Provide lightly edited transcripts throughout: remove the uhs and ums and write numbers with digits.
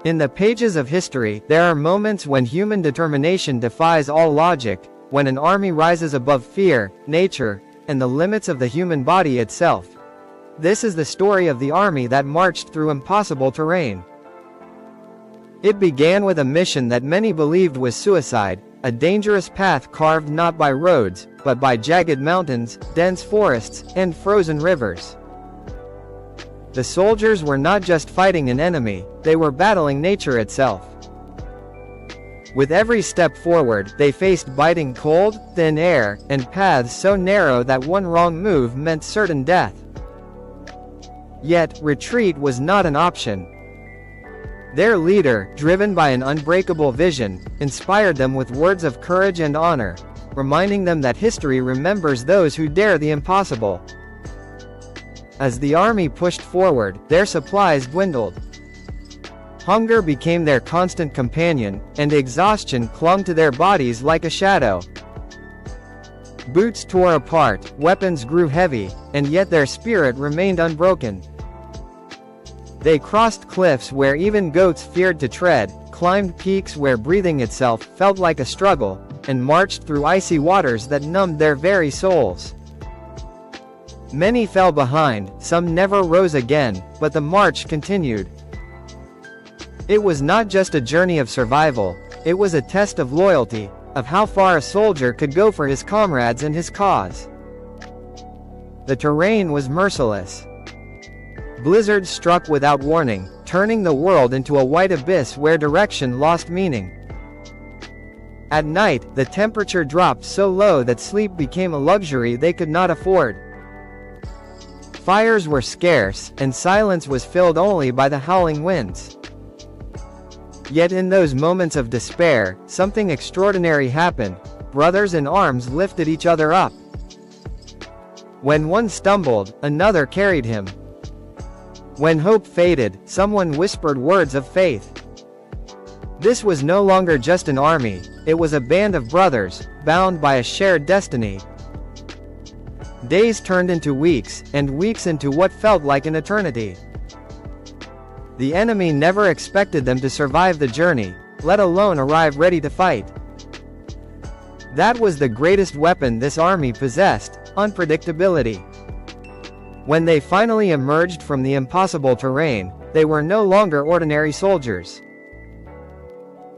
In the pages of history, there are moments when human determination defies all logic, when an army rises above fear, nature, and the limits of the human body itself. This is the story of the army that marched through impossible terrain. It began with a mission that many believed was suicide, a dangerous path carved not by roads, but by jagged mountains, dense forests, and frozen rivers. The soldiers were not just fighting an enemy, they were battling nature itself. With every step forward, they faced biting cold, thin air, and paths so narrow that one wrong move meant certain death. Yet, retreat was not an option. Their leader, driven by an unbreakable vision, inspired them with words of courage and honor, reminding them that history remembers those who dare the impossible. As the army pushed forward, their supplies dwindled. Hunger became their constant companion, and exhaustion clung to their bodies like a shadow. Boots tore apart, weapons grew heavy, and yet their spirit remained unbroken. They crossed cliffs where even goats feared to tread, climbed peaks where breathing itself felt like a struggle, and marched through icy waters that numbed their very souls. Many fell behind, some never rose again, but the march continued. It was not just a journey of survival, it was a test of loyalty, of how far a soldier could go for his comrades and his cause. The terrain was merciless. Blizzards struck without warning, turning the world into a white abyss where direction lost meaning. At night, the temperature dropped so low that sleep became a luxury they could not afford. Fires were scarce, and silence was filled only by the howling winds. Yet in those moments of despair, something extraordinary happened. Brothers in arms lifted each other up. When one stumbled, another carried him. When hope faded, someone whispered words of faith. This was no longer just an army, it was a band of brothers, bound by a shared destiny. Days turned into weeks, and weeks into what felt like an eternity. The enemy never expected them to survive the journey, let alone arrive ready to fight. That was the greatest weapon this army possessed, unpredictability. When they finally emerged from the impossible terrain, they were no longer ordinary soldiers.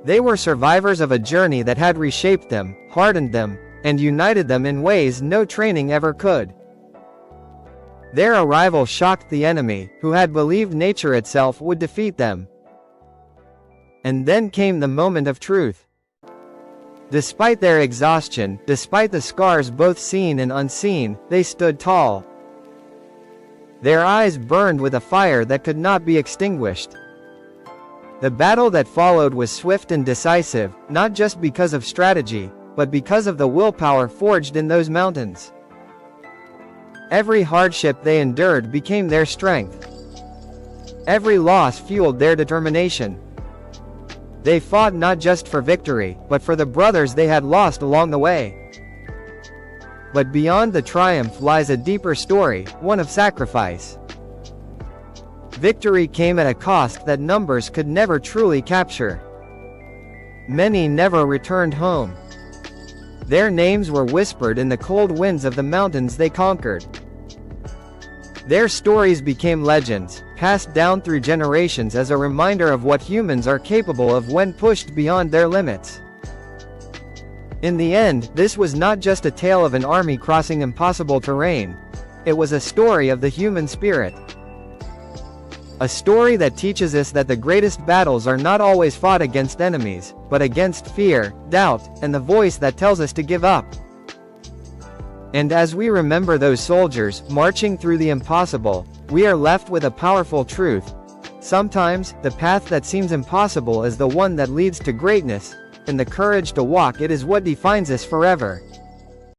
They were survivors of a journey that had reshaped them, hardened them, and united them in ways no training ever could. Their arrival shocked the enemy, who had believed nature itself would defeat them. And then came the moment of truth. Despite their exhaustion, despite the scars both seen and unseen, they stood tall. Their eyes burned with a fire that could not be extinguished. The battle that followed was swift and decisive, not just because of strategy, but because of the willpower forged in those mountains. Every hardship they endured became their strength. Every loss fueled their determination. They fought not just for victory, but for the brothers they had lost along the way. But beyond the triumph lies a deeper story, one of sacrifice. Victory came at a cost that numbers could never truly capture. Many never returned home. Their names were whispered in the cold winds of the mountains they conquered. Their stories became legends, passed down through generations as a reminder of what humans are capable of when pushed beyond their limits. In the end, this was not just a tale of an army crossing impossible terrain. It was a story of the human spirit. A story that teaches us that the greatest battles are not always fought against enemies, but against fear, doubt, and the voice that tells us to give up. And as we remember those soldiers, marching through the impossible, we are left with a powerful truth. Sometimes, the path that seems impossible is the one that leads to greatness, and the courage to walk it is what defines us forever.